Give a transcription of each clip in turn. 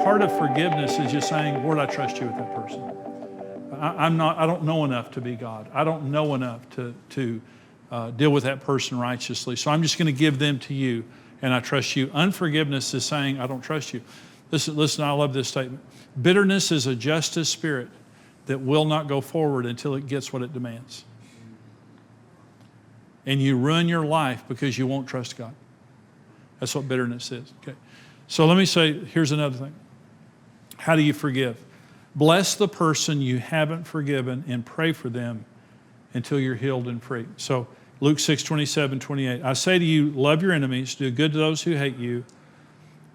part of forgiveness is just saying, Lord, I trust you with that person. I don't know enough to be God. I don't know enough to deal with that person righteously. So I'm just going to give them to you, and I trust you. Unforgiveness is saying, I don't trust you. Listen, I love this statement. Bitterness is a justice spirit that will not go forward until it gets what it demands. And you ruin your life because you won't trust God. That's what bitterness is. Okay. So let me say, here's another thing. How do you forgive? Bless the person you haven't forgiven and pray for them until you're healed and free. So Luke 6:27-28. I say to you, love your enemies, do good to those who hate you,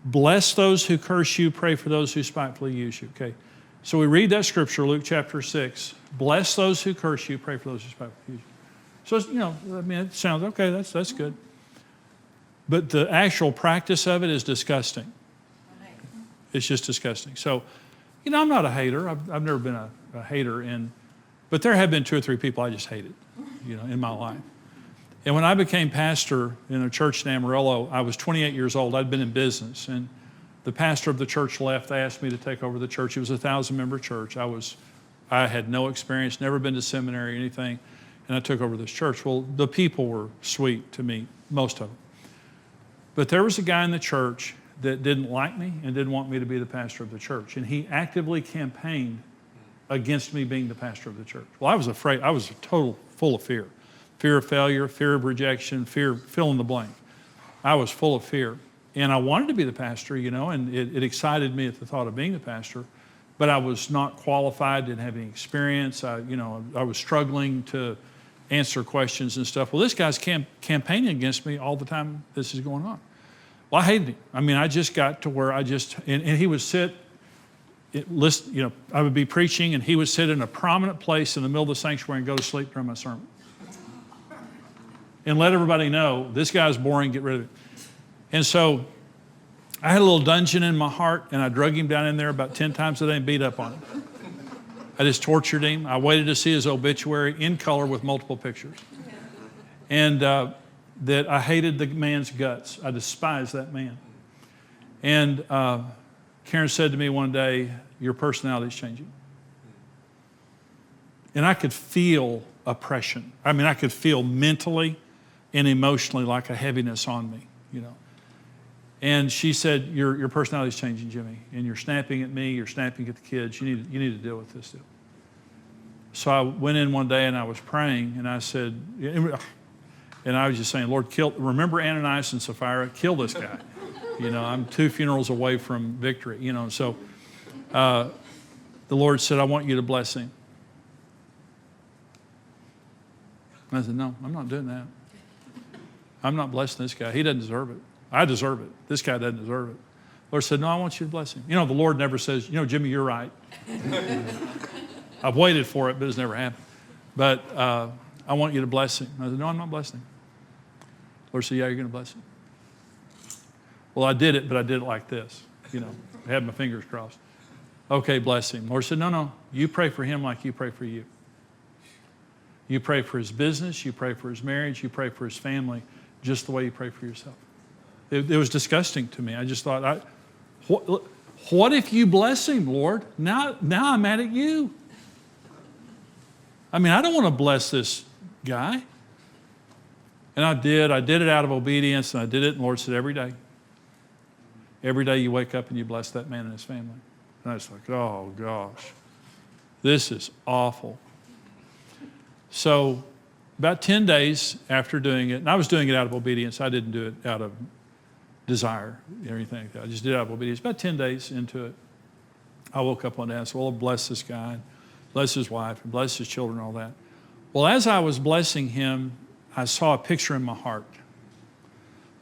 bless those who curse you, pray for those who spitefully use you. Okay. So we read that scripture, Luke chapter 6. Bless those who curse you, pray for those who spitefully use you. So, it sounds okay, that's good. But the actual practice of it is disgusting. It's just disgusting. So, I'm not a hater. I've never been a hater, but there have been 2 or 3 people I just hated, in my life. And when I became pastor in a church in Amarillo, I was 28 years old. I'd been in business, and the pastor of the church left. They asked me to take over the church. It was a 1,000-member church. I had no experience, never been to seminary or anything, and I took over this church. Well, the people were sweet to me, most of them. But there was a guy in the church that didn't like me and didn't want me to be the pastor of the church. And he actively campaigned against me being the pastor of the church. Well, I was afraid. I was full of fear. Fear of failure, fear of rejection, fear, fill in the blank. I was full of fear. And I wanted to be the pastor, and it excited me at the thought of being the pastor. But I was not qualified, didn't have any experience. I was struggling to answer questions and stuff. Well, this guy's campaigning against me all the time this is going on. Well, I hated him. I just got to where and he would sit, I would be preaching, and he would sit in a prominent place in the middle of the sanctuary and go to sleep during my sermon. And let everybody know, this guy's boring, get rid of it. And so I had a little dungeon in my heart, and I drug him down in there about 10 times a day and beat up on him. I just tortured him. I waited to see his obituary in color with multiple pictures. And that I hated the man's guts. I despised that man. And Karen said to me one day, your personality's changing. And I could feel oppression. I could feel mentally and emotionally like a heaviness on me, And she said, your personality's changing, Jimmy. And you're snapping at me, you're snapping at the kids. You need to deal with this deal. So I went in one day and I was praying, and I said, and I was just saying, Lord, remember Ananias and Sapphira, kill this guy. I'm 2 funerals away from victory, So the Lord said, I want you to bless him. And I said, no, I'm not doing that. I'm not blessing this guy. He doesn't deserve it. I deserve it. This guy doesn't deserve it. The Lord said, no, I want you to bless him. The Lord never says, Jimmy, you're right. I've waited for it, but it's never happened. But I want you to bless him. I said, no, I'm not blessing him. The Lord said, yeah, you're going to bless him. Well, I did it, but I did it like this. I had my fingers crossed. Okay, bless him. The Lord said, no, you pray for him like you pray for you. You pray for his business, you pray for his marriage, you pray for his family, just the way you pray for yourself. It was disgusting to me. I just thought, what if you bless him, Lord? Now I'm mad at you. I don't want to bless this guy. And I did it out of obedience, and I did it, and the Lord said, every day you wake up and you bless that man and his family. And I was like, oh gosh, this is awful. So about 10 days after doing it, and I was doing it out of obedience. I didn't do it out of desire or anything like that. I just did it out of obedience. About 10 days into it, I woke up one day and I said, well, bless this guy, and bless his wife, and bless his children, and all that. Well, as I was blessing him, I saw a picture in my heart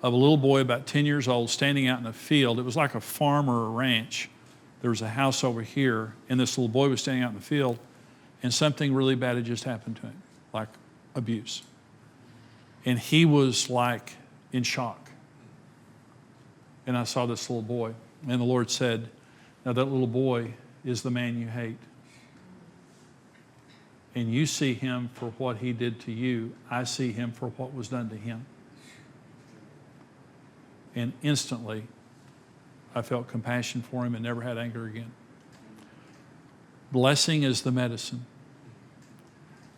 of a little boy about 10 years old standing out in a field. It was like a farm or a ranch. There was a house over here, and this little boy was standing out in the field, and something really bad had just happened to him, like abuse. And he was like in shock. And I saw this little boy, and the Lord said, now that little boy is the man you hate. And you see him for what he did to you. I see him for what was done to him. And instantly, I felt compassion for him and never had anger again. Blessing is the medicine.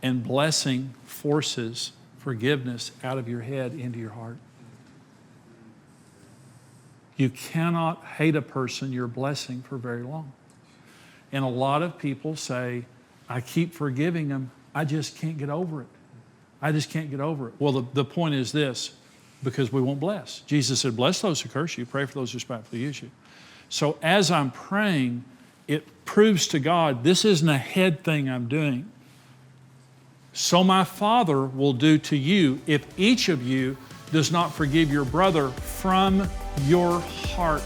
And blessing forces forgiveness out of your head into your heart. You cannot hate a person you're blessing for very long. And a lot of people say, I keep forgiving them, I just can't get over it. I just can't get over it. Well, the point is this, because we won't bless. Jesus said, bless those who curse you, pray for those who spitefully use you. So as I'm praying, it proves to God, this isn't a head thing I'm doing. So my Father will do to you if each of you does not forgive your brother from your heart.